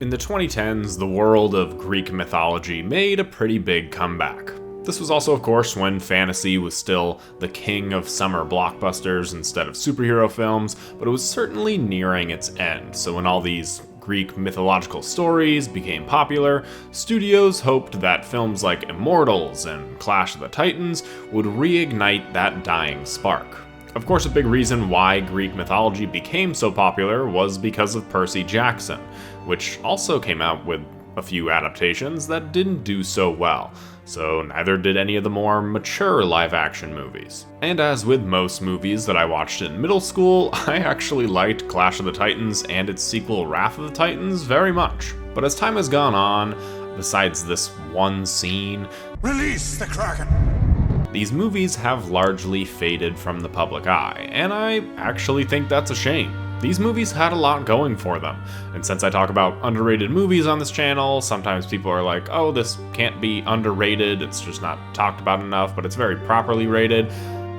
In the 2010s, the world of Greek mythology made a pretty big comeback. This was also, of course, when fantasy was still the king of summer blockbusters instead of superhero films, but it was certainly nearing its end. So when all these Greek mythological stories became popular, studios hoped that films like Immortals and Clash of the Titans would reignite that dying spark. Of course, a big reason why Greek mythology became so popular was because of Percy Jackson, which also came out with a few adaptations that didn't do so well, so neither did any of the more mature live-action movies. And as with most movies that I watched in middle school, I actually liked Clash of the Titans and its sequel Wrath of the Titans very much. But as time has gone on, besides this one scene, Release the Kraken! These movies have largely faded from the public eye, and I actually think that's a shame. These movies had a lot going for them, and since I talk about underrated movies on this channel, sometimes people are like, oh, this can't be underrated, it's just not talked about enough, but it's very properly rated.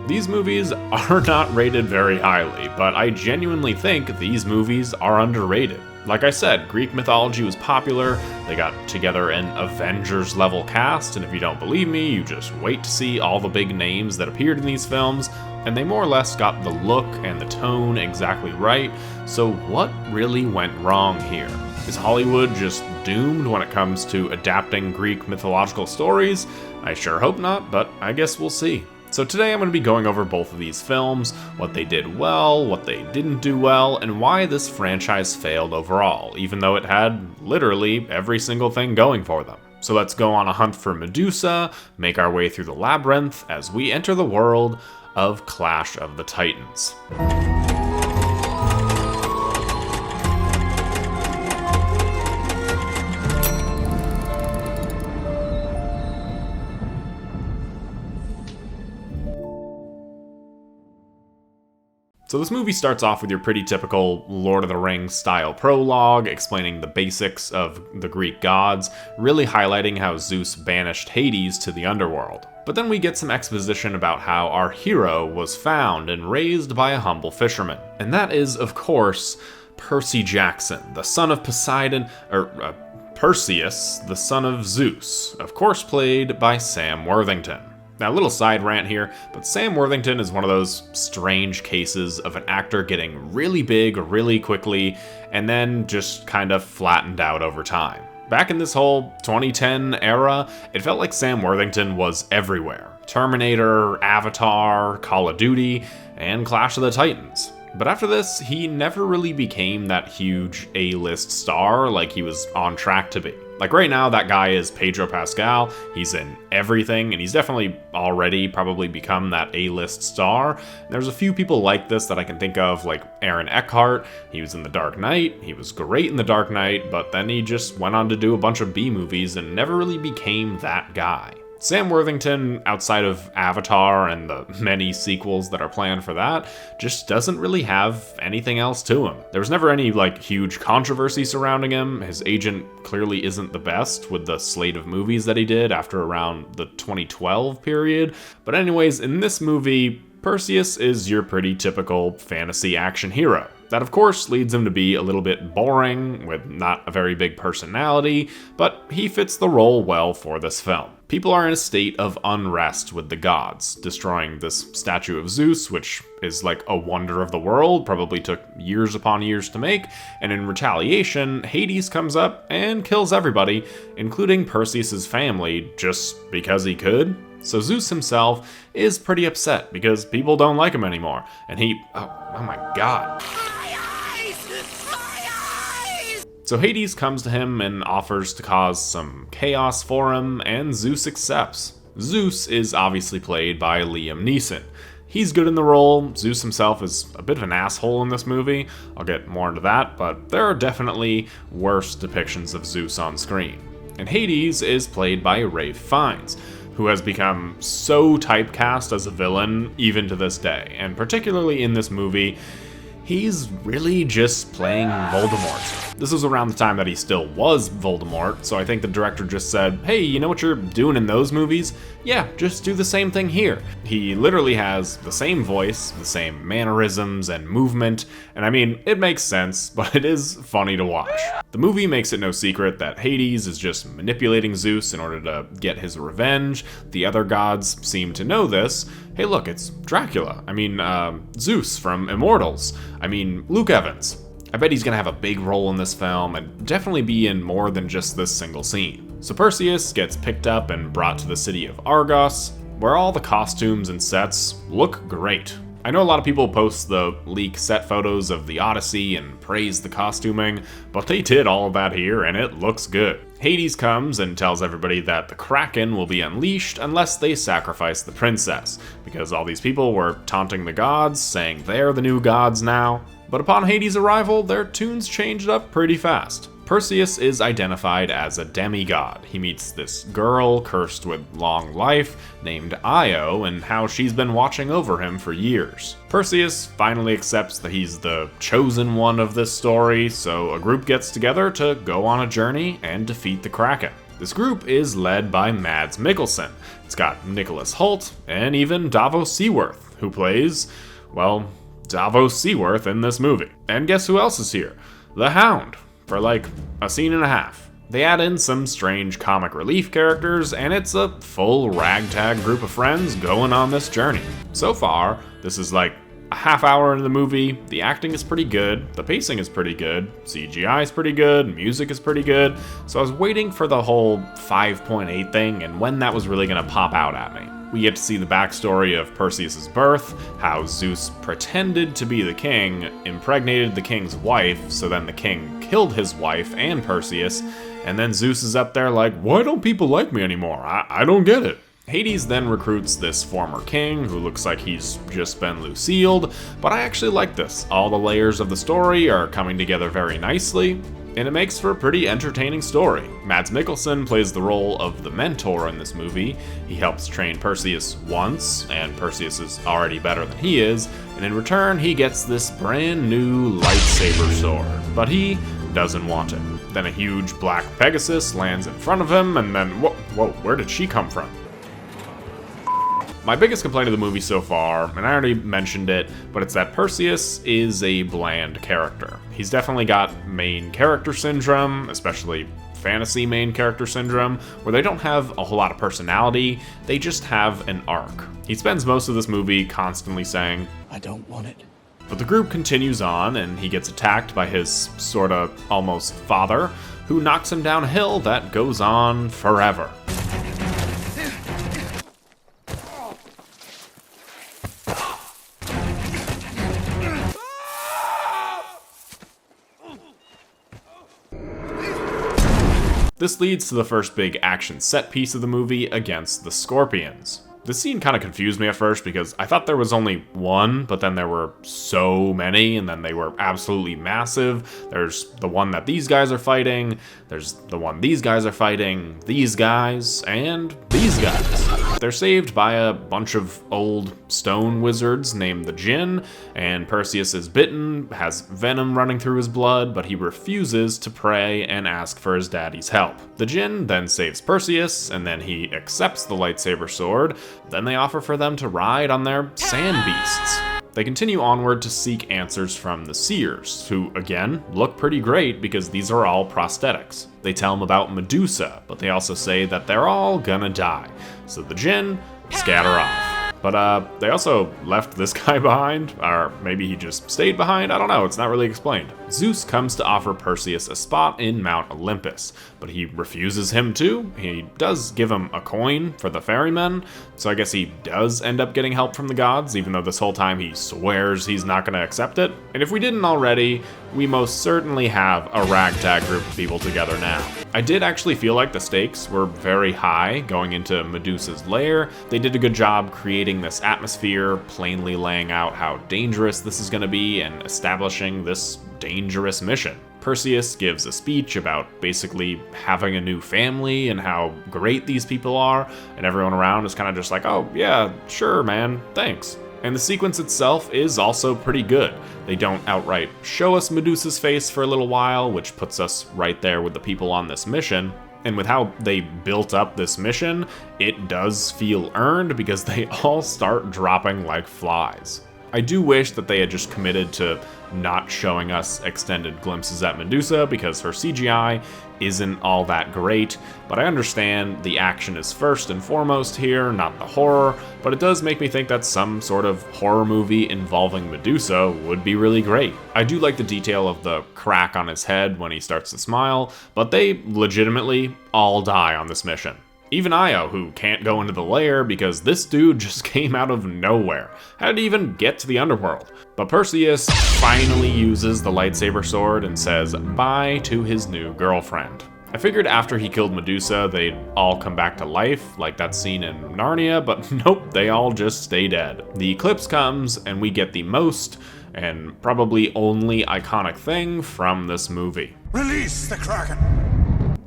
These movies are not rated very highly, but I genuinely think these movies are underrated. Like I said, Greek mythology was popular, they got together an Avengers-level cast, and if you don't believe me, you just wait to see all the big names that appeared in these films, and they more or less got the look and the tone exactly right, so what really went wrong here? Is Hollywood just doomed when it comes to adapting Greek mythological stories? I sure hope not, but I guess we'll see. So today I'm going to be going over both of these films, what they did well, what they didn't do well, and why this franchise failed overall, even though it had literally every single thing going for them. So let's go on a hunt for Medusa, make our way through the labyrinth as we enter the world of Clash of the Titans. So this movie starts off with your pretty typical Lord of the Rings style prologue, explaining the basics of the Greek gods, really highlighting how Zeus banished Hades to the underworld. But then we get some exposition about how our hero was found and raised by a humble fisherman. And that is, of course, Percy Jackson, the son of Perseus, the son of Zeus, of course played by Sam Worthington. Now, a little side rant here, but Sam Worthington is one of those strange cases of an actor getting really big really quickly and then just kind of flattened out over time. Back in this whole 2010 era, it felt like Sam Worthington was everywhere. Terminator, Avatar, Call of Duty, and Clash of the Titans. But after this, he never really became that huge A-list star like he was on track to be. Like right now, that guy is Pedro Pascal, he's in everything, and he's definitely already probably become that A-list star. And there's a few people like this that I can think of, like Aaron Eckhart. He was in The Dark Knight, he was great in The Dark Knight, but then he just went on to do a bunch of B movies and never really became that guy. Sam Worthington, outside of Avatar and the many sequels that are planned for that, just doesn't really have anything else to him. There was never any, huge controversy surrounding him. His agent clearly isn't the best with the slate of movies that he did after around the 2012 period. But anyways, in this movie, Perseus is your pretty typical fantasy action hero. That, of course, leads him to be a little bit boring, with not a very big personality, but he fits the role well for this film. People are in a state of unrest with the gods, destroying this statue of Zeus, which is like a wonder of the world, probably took years upon years to make, and in retaliation, Hades comes up and kills everybody, including Perseus' family, just because he could. So Zeus himself is pretty upset because people don't like him anymore, and oh my god. So Hades comes to him and offers to cause some chaos for him, and Zeus accepts. Zeus is obviously played by Liam Neeson. He's good in the role. Zeus himself is a bit of an asshole in this movie. I'll get more into that, but there are definitely worse depictions of Zeus on screen. And Hades is played by Ralph Fiennes, who has become so typecast as a villain even to this day, and particularly in this movie, he's really just playing Voldemort. This was around the time that he still was Voldemort, so I think the director just said, hey, you know what you're doing in those movies? Yeah, just do the same thing here. He literally has the same voice, the same mannerisms and movement, and I mean, it makes sense, but it is funny to watch. The movie makes it no secret that Hades is just manipulating Zeus in order to get his revenge. The other gods seem to know this. Hey look, it's Dracula. I mean, Zeus from Immortals. I mean, Luke Evans. I bet he's gonna have a big role in this film and definitely be in more than just this single scene. So Perseus gets picked up and brought to the city of Argos, where all the costumes and sets look great. I know a lot of people post the leak set photos of the Odyssey and praise the costuming, but they did all of that here and it looks good. Hades comes and tells everybody that the Kraken will be unleashed unless they sacrifice the princess, because all these people were taunting the gods, saying they're the new gods now. But upon Hades' arrival, their tunes changed up pretty fast. Perseus is identified as a demigod. He meets this girl cursed with long life named Io and how she's been watching over him for years. Perseus finally accepts that he's the chosen one of this story, so a group gets together to go on a journey and defeat the Kraken. This group is led by Mads Mikkelsen. It's got Nicholas Hoult and even Davos Seaworth, who plays, well, Davos Seaworth in this movie. And guess who else is here? The Hound, for like a scene and a half. They add in some strange comic relief characters, and it's a full ragtag group of friends going on this journey. So far, this is like a half hour into the movie. The acting is pretty good, the pacing is pretty good, CGI is pretty good, music is pretty good, so I was waiting for the whole 5.8 thing and when that was really gonna pop out at me. We get to see the backstory of Perseus' birth, how Zeus pretended to be the king, impregnated the king's wife, so then the king killed his wife and Perseus, and then Zeus is up there like, why don't people like me anymore? I don't get it. Hades then recruits this former king, who looks like he's just been Luciled, but I actually like this. All the layers of the story are coming together very nicely, and it makes for a pretty entertaining story. Mads Mikkelsen plays the role of the mentor in this movie. He helps train Perseus once, and Perseus is already better than he is, and in return he gets this brand new lightsaber sword, but he doesn't want it. Then a huge black Pegasus lands in front of him, and then, whoa, where did she come from? My biggest complaint of the movie so far, and I already mentioned it, but it's that Perseus is a bland character. He's definitely got main character syndrome, especially fantasy main character syndrome, where they don't have a whole lot of personality, they just have an arc. He spends most of this movie constantly saying, I don't want it. But the group continues on, and he gets attacked by his sorta almost father, who knocks him down a hill that goes on forever. This leads to the first big action set piece of the movie against the Scorpions. This scene kind of confused me at first because I thought there was only one, but then there were so many, and then they were absolutely massive. There's the one that these guys are fighting, there's the one these guys are fighting, these guys, and these guys. They're saved by a bunch of old stone wizards named the Djinn, and Perseus is bitten, has venom running through his blood, but he refuses to pray and ask for his daddy's help. The Djinn then saves Perseus, and then he accepts the lightsaber sword. Then they offer for them to ride on their sand beasts. They continue onward to seek answers from the seers, who, again, look pretty great because these are all prosthetics. They tell them about Medusa, but they also say that they're all gonna die. So the Djinn scatter off. But they also left this guy behind, or maybe he just stayed behind, I don't know, it's not really explained. Zeus comes to offer Perseus a spot in Mount Olympus, but he refuses him to. He does give him a coin for the ferrymen, so I guess he does end up getting help from the gods, even though this whole time he swears he's not gonna accept it. And if we didn't already, we most certainly have a ragtag group of people together now. I did actually feel like the stakes were very high going into Medusa's lair. They did a good job creating this atmosphere, plainly laying out how dangerous this is going to be and establishing this dangerous mission. Perseus gives a speech about basically having a new family and how great these people are, and everyone around is kind of just like, oh yeah, sure man, thanks. And the sequence itself is also pretty good. They don't outright show us Medusa's face for a little while, which puts us right there with the people on this mission. And with how they built up this mission, it does feel earned because they all start dropping like flies. I do wish that they had just committed to not showing us extended glimpses at Medusa because her CGI isn't all that great, but I understand the action is first and foremost here, not the horror, but it does make me think that some sort of horror movie involving Medusa would be really great. I do like the detail of the crack on his head when he starts to smile, but they legitimately all die on this mission. Even Io, who can't go into the lair because this dude just came out of nowhere. How did he even get to the underworld? But Perseus finally uses the lightsaber sword and says bye to his new girlfriend. I figured after he killed Medusa, they'd all come back to life, like that scene in Narnia, but nope, they all just stay dead. The eclipse comes, and we get the most, and probably only iconic thing from this movie. Release the Kraken!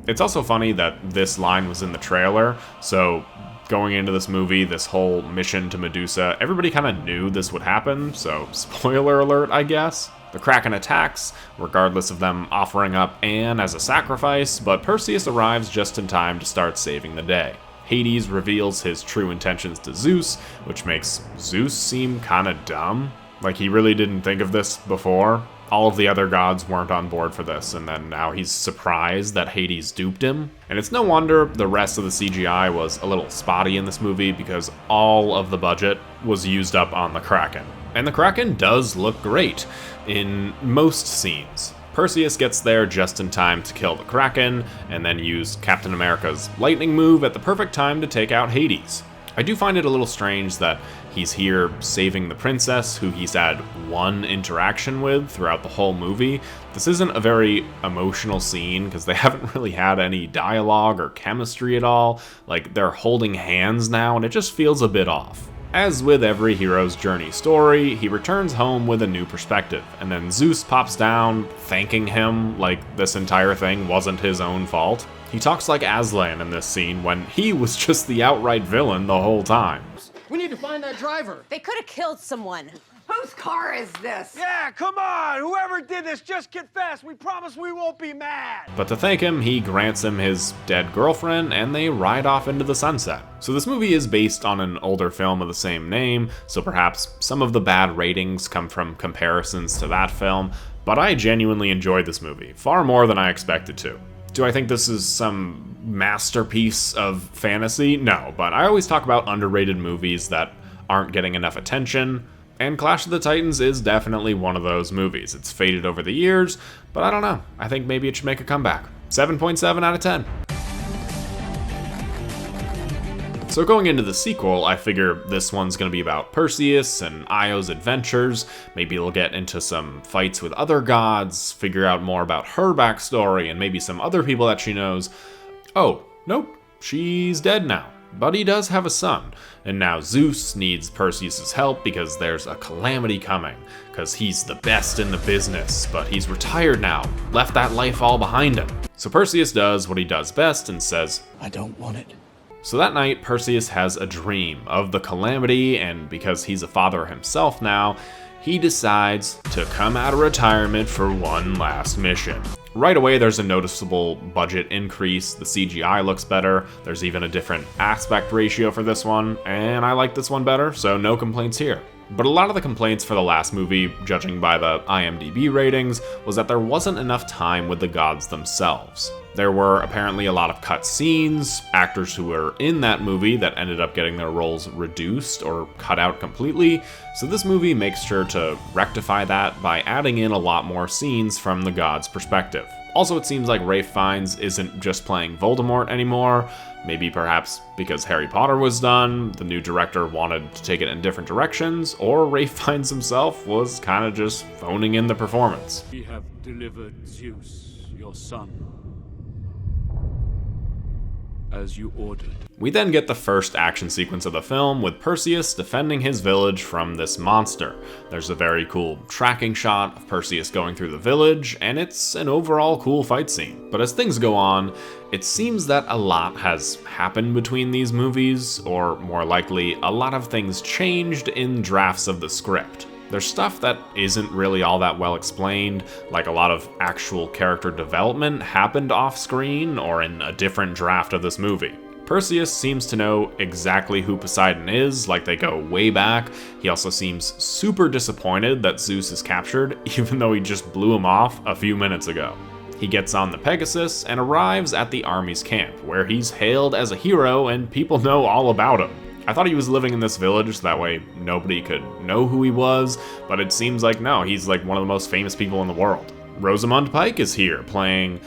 It's also funny that this line was in the trailer, so going into this movie, this whole mission to Medusa, everybody kind of knew this would happen, so spoiler alert, I guess. The Kraken attacks, regardless of them offering up Anne as a sacrifice, but Perseus arrives just in time to start saving the day. Hades reveals his true intentions to Zeus, which makes Zeus seem kinda dumb. Like he really didn't think of this before. All of the other gods weren't on board for this, and then now he's surprised that Hades duped him. And it's no wonder the rest of the CGI was a little spotty in this movie because all of the budget was used up on the Kraken. And the Kraken does look great in most scenes. Perseus gets there just in time to kill the Kraken, and then use Captain America's lightning move at the perfect time to take out Hades. I do find it a little strange that he's here saving the princess, who he's had one interaction with throughout the whole movie. This isn't a very emotional scene because they haven't really had any dialogue or chemistry at all. Like, they're holding hands now, and it just feels a bit off. As with every hero's journey story, he returns home with a new perspective, and then Zeus pops down, thanking him like this entire thing wasn't his own fault. He talks like Aslan in this scene when he was just the outright villain the whole time. We need to find that driver. They could have killed someone. Whose car is this? Yeah, come on! Whoever did this, just get fast. We promise we won't be mad. But to thank him, he grants him his dead girlfriend, and they ride off into the sunset. So this movie is based on an older film of the same name, so perhaps some of the bad ratings come from comparisons to that film, but I genuinely enjoyed this movie, far more than I expected to. Do I think this is some masterpiece of fantasy? No, but I always talk about underrated movies that aren't getting enough attention, and Clash of the Titans is definitely one of those movies. It's faded over the years, but I don't know. I think maybe it should make a comeback. 7.7 out of 10. So going into the sequel, I figure this one's going to be about Perseus and Io's adventures. Maybe we'll get into some fights with other gods, figure out more about her backstory, and maybe some other people that she knows. Oh, nope, she's dead now. But he does have a son, and now Zeus needs Perseus' help because there's a calamity coming, because he's the best in the business, but he's retired now, left that life all behind him. So Perseus does what he does best and says, I don't want it. So that night, Perseus has a dream of the calamity, and because he's a father himself now, he decides to come out of retirement for one last mission. Right away, there's a noticeable budget increase, the CGI looks better, there's even a different aspect ratio for this one, and I like this one better, so no complaints here. But a lot of the complaints for the last movie, judging by the IMDb ratings, was that there wasn't enough time with the gods themselves. There were apparently a lot of cut scenes, actors who were in that movie that ended up getting their roles reduced or cut out completely, so this movie makes sure to rectify that by adding in a lot more scenes from the gods' perspective. Also, it seems like Ralph Fiennes isn't just playing Voldemort anymore. Maybe perhaps because Harry Potter was done, the new director wanted to take it in different directions, or Ralph Fiennes himself was kind of just phoning in the performance. We have delivered Zeus, your son. as you ordered. We then get the first action sequence of the film with Perseus defending his village from this monster. There's a very cool tracking shot of Perseus going through the village, and it's an overall cool fight scene. But as things go on, it seems that a lot has happened between these movies, or more likely, a lot of things changed in drafts of the script. There's stuff that isn't really all that well explained, like a lot of actual character development happened off screen or in a different draft of this movie. Perseus seems to know exactly who Poseidon is, like they go way back. He also seems super disappointed that Zeus is captured, even though he just blew him off a few minutes ago. He gets on the Pegasus and arrives at the army's camp, where he's hailed as a hero and people know all about him. I thought he was living in this village, so that way nobody could know who he was, but it seems like no, he's like one of the most famous people in the world. Rosamund Pike is here playing...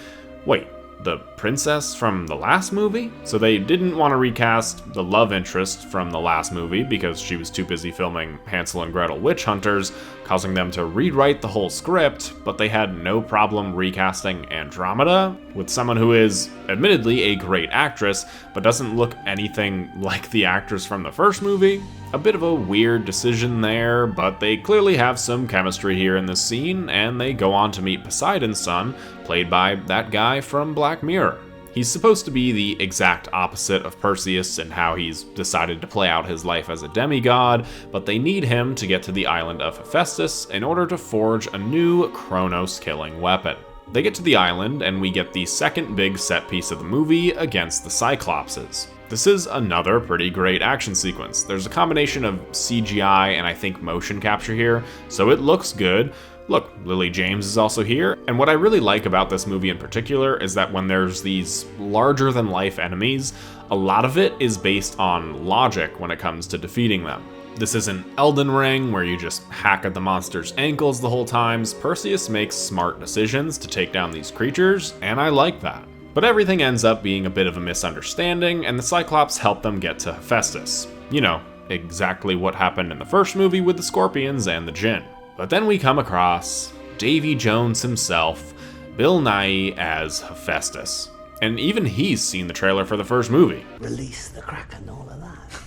wait, the princess from the last movie? So they didn't want to recast the love interest from the last movie because she was too busy filming Hansel and Gretel Witch Hunters, causing them to rewrite the whole script, but they had no problem recasting Andromeda with someone who is, admittedly, a great actress, but doesn't look anything like the actress from the first movie. A bit of a weird decision there, but they clearly have some chemistry here in this scene, and they go on to meet Poseidon's son, played by that guy from Black Mirror. He's supposed to be the exact opposite of Perseus in how he's decided to play out his life as a demigod, but they need him to get to the island of Hephaestus in order to forge a new Kronos-killing weapon. They get to the island, and we get the second big set piece of the movie against the Cyclopses. This is another pretty great action sequence. There's a combination of CGI and I think motion capture here, so it looks good. Look, Lily James is also here, and what I really like about this movie in particular is that when there's these larger-than-life enemies, a lot of it is based on logic when it comes to defeating them. This isn't Elden Ring, where you just hack at the monster's ankles the whole time. Perseus makes smart decisions to take down these creatures, and I like that. But everything ends up being a bit of a misunderstanding, and the Cyclops help them get to Hephaestus. You know, exactly what happened in the first movie with the Scorpions and the Djinn. But then we come across Davy Jones himself, Bill Nighy as Hephaestus. And even he's seen the trailer for the first movie. Release the Kraken, all of that.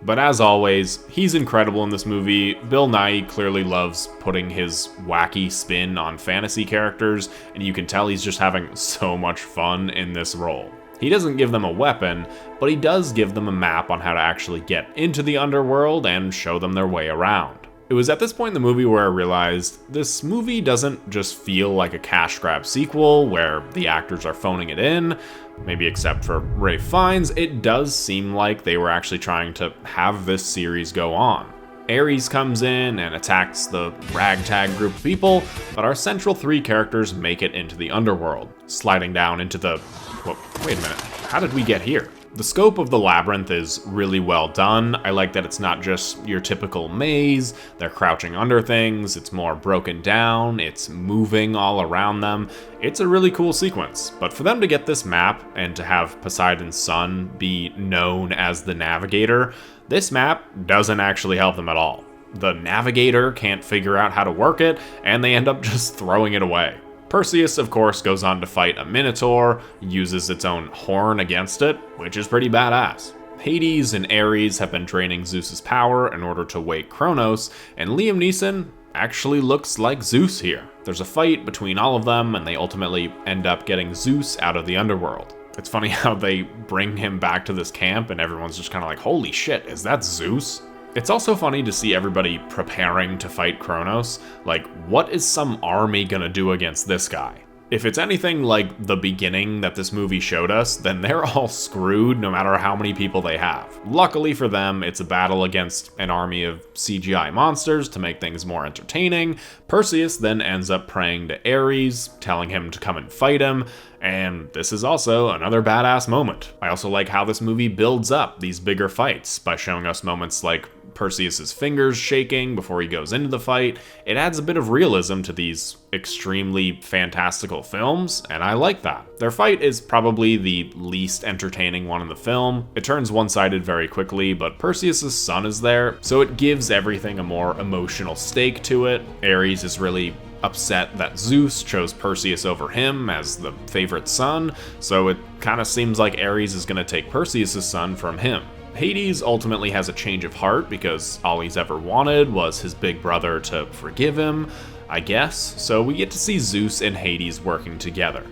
But as always, he's incredible in this movie. Bill Nighy clearly loves putting his wacky spin on fantasy characters, and you can tell he's just having so much fun in this role. He doesn't give them a weapon, but he does give them a map on how to actually get into the underworld and show them their way around. It was at this point in the movie where I realized this movie doesn't just feel like a cash grab sequel where the actors are phoning it in, maybe except for Ralph Fiennes. It does seem like they were actually trying to have this series go on. Ares comes in and attacks the ragtag group of people, but our central three characters make it into the underworld, sliding down into the... well, wait a minute, how did we get here? The scope of the labyrinth is really well done. I like that it's not just your typical maze, they're crouching under things, it's more broken down, it's moving all around them. It's a really cool sequence, but for them to get this map and to have Poseidon's son be known as the Navigator, this map doesn't actually help them at all. The Navigator can't figure out how to work it, and they end up just throwing it away. Perseus, of course, goes on to fight a Minotaur, uses its own horn against it, which is pretty badass. Hades and Ares have been draining Zeus's power in order to wake Kronos, and Liam Neeson actually looks like Zeus here. There's a fight between all of them, and they ultimately end up getting Zeus out of the underworld. It's funny how they bring him back to this camp, and everyone's just kind of like, holy shit, is that Zeus? It's also funny to see everybody preparing to fight Kronos. Like, what is some army gonna do against this guy? If it's anything like the beginning that this movie showed us, then they're all screwed no matter how many people they have. Luckily for them, it's a battle against an army of CGI monsters to make things more entertaining. Perseus then ends up praying to Ares, telling him to come and fight him, and this is also another badass moment. I also like how this movie builds up these bigger fights by showing us moments like Perseus's fingers shaking before he goes into the fight. It adds a bit of realism to these extremely fantastical films, and I like that. Their fight is probably the least entertaining one in the film. It turns one-sided very quickly, but Perseus's son is there, so it gives everything a more emotional stake to it. Ares is really upset that Zeus chose Perseus over him as the favorite son, so it kind of seems like Ares is going to take Perseus' son from him. Hades ultimately has a change of heart because all he's ever wanted was his big brother to forgive him, I guess, so we get to see Zeus and Hades working together.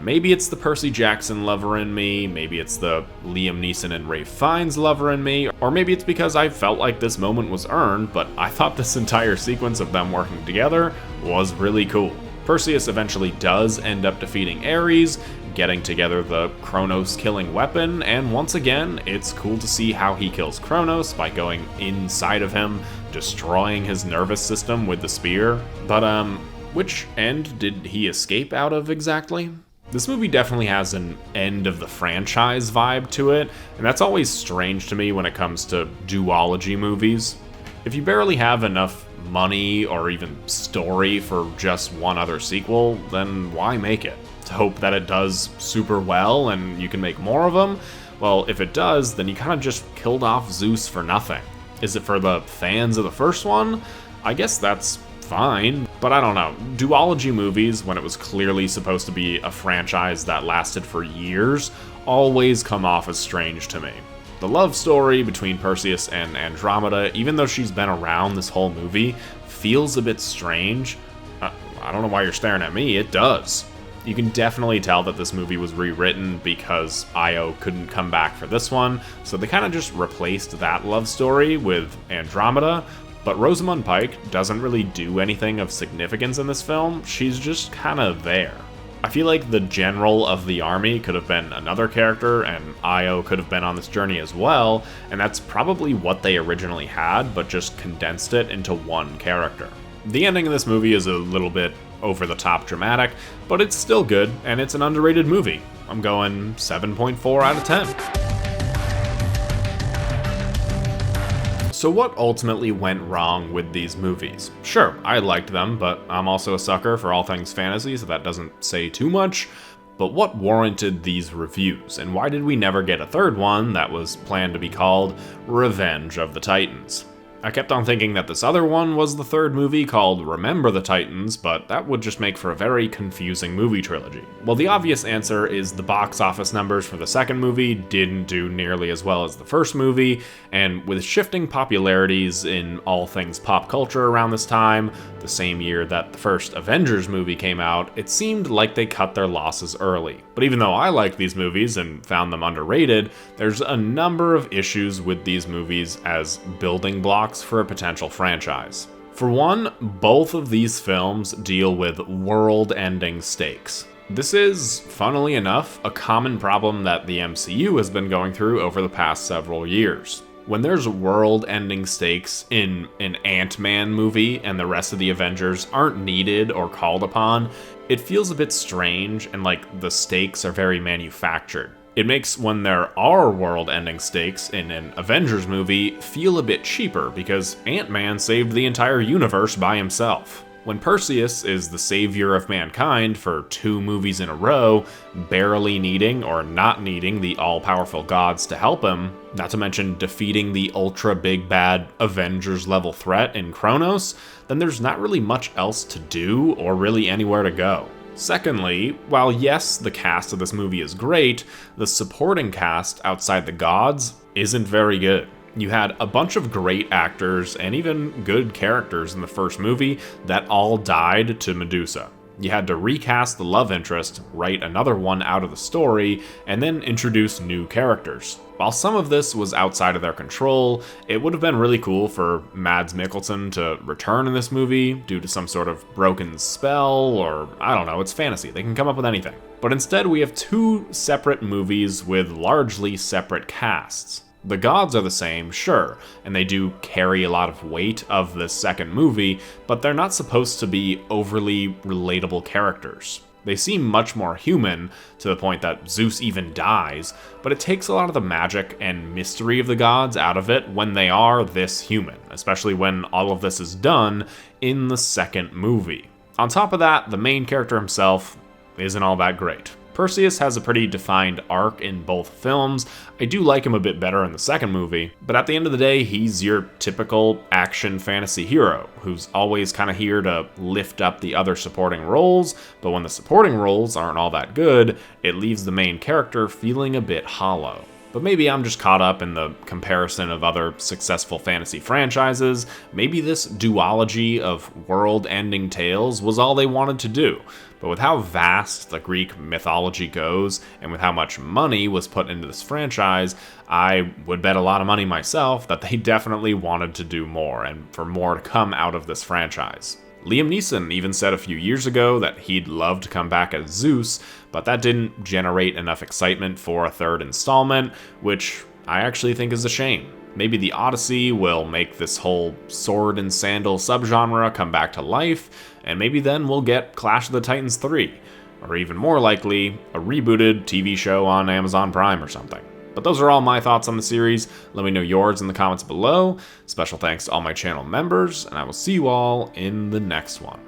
Maybe it's the Percy Jackson lover in me, maybe it's the Liam Neeson and Ralph Fiennes lover in me, or maybe it's because I felt like this moment was earned, but I thought this entire sequence of them working together was really cool. Perseus eventually does end up defeating Ares, getting together the Kronos killing weapon, and once again, it's cool to see how he kills Kronos by going inside of him, destroying his nervous system with the spear. But which end did he escape out of exactly? This movie definitely has an end of the franchise vibe to it, and that's always strange to me when it comes to duology movies. If you barely have enough money or even story for just one other sequel, then why make it? To hope that it does super well and you can make more of them? Well, if it does, then you kind of just killed off Zeus for nothing. Is it for the fans of the first one? I guess that's fine, but I don't know. Duology movies, when it was clearly supposed to be a franchise that lasted for years, always come off as strange to me. The love story between Perseus and Andromeda, even though she's been around this whole movie, feels a bit strange. I don't know why you're staring at me, it does. You can definitely tell that this movie was rewritten because Io couldn't come back for this one, so they kind of just replaced that love story with Andromeda. But Rosamund Pike doesn't really do anything of significance in this film, she's just kind of there. I feel like the general of the army could have been another character, and Io could have been on this journey as well, and that's probably what they originally had, but just condensed it into one character. The ending of this movie is a little bit over-the-top dramatic, but it's still good, and it's an underrated movie. I'm going 7.4 out of 10. So what ultimately went wrong with these movies? Sure, I liked them, but I'm also a sucker for all things fantasy, so that doesn't say too much. But what warranted these reviews, and why did we never get a third one that was planned to be called Revenge of the Titans? I kept on thinking that this other one was the third movie called Remember the Titans, but that would just make for a very confusing movie trilogy. Well, the obvious answer is the box office numbers for the second movie didn't do nearly as well as the first movie, and with shifting popularities in all things pop culture around this time, the same year that the first Avengers movie came out, it seemed like they cut their losses early. But even though I liked these movies and found them underrated, there's a number of issues with these movies as building blocks for a potential franchise. For one, both of these films deal with world-ending stakes. This is, funnily enough, a common problem that the MCU has been going through over the past several years. When there's world-ending stakes in an Ant-Man movie and the rest of the Avengers aren't needed or called upon, it feels a bit strange and like the stakes are very manufactured. It makes when there are world-ending stakes in an Avengers movie feel a bit cheaper because Ant-Man saved the entire universe by himself. When Perseus is the savior of mankind for 2 movies in a row, barely needing or not needing the all-powerful gods to help him, not to mention defeating the ultra-big bad Avengers-level threat in Kronos, then there's not really much else to do or really anywhere to go. Secondly, while yes, the cast of this movie is great, the supporting cast outside the gods isn't very good. You had a bunch of great actors and even good characters in the first movie that all died to Medusa. You had to recast the love interest, write another one out of the story, and then introduce new characters. While some of this was outside of their control, it would have been really cool for Mads Mikkelsen to return in this movie due to some sort of broken spell, or I don't know, it's fantasy, they can come up with anything. But instead we have 2 separate movies with largely separate casts. The gods are the same, sure, and they do carry a lot of weight of this second movie, but they're not supposed to be overly relatable characters. They seem much more human, to the point that Zeus even dies, but it takes a lot of the magic and mystery of the gods out of it when they are this human, especially when all of this is done in the second movie. On top of that, the main character himself isn't all that great. Perseus has a pretty defined arc in both films. I do like him a bit better in the second movie, but at the end of the day, he's your typical action fantasy hero who's always kind of here to lift up the other supporting roles, but when the supporting roles aren't all that good, it leaves the main character feeling a bit hollow. But maybe I'm just caught up in the comparison of other successful fantasy franchises. Maybe this duology of world-ending tales was all they wanted to do. But with how vast the Greek mythology goes, and with how much money was put into this franchise, I would bet a lot of money myself that they definitely wanted to do more, and for more to come out of this franchise. Liam Neeson even said a few years ago that he'd love to come back as Zeus, but that didn't generate enough excitement for a third installment, which I actually think is a shame. Maybe the Odyssey will make this whole sword and sandal subgenre come back to life, and maybe then we'll get Clash of the Titans 3, or even more likely, a rebooted TV show on Amazon Prime or something. But those are all my thoughts on the series. Let me know yours in the comments below. Special thanks to all my channel members, and I will see you all in the next one.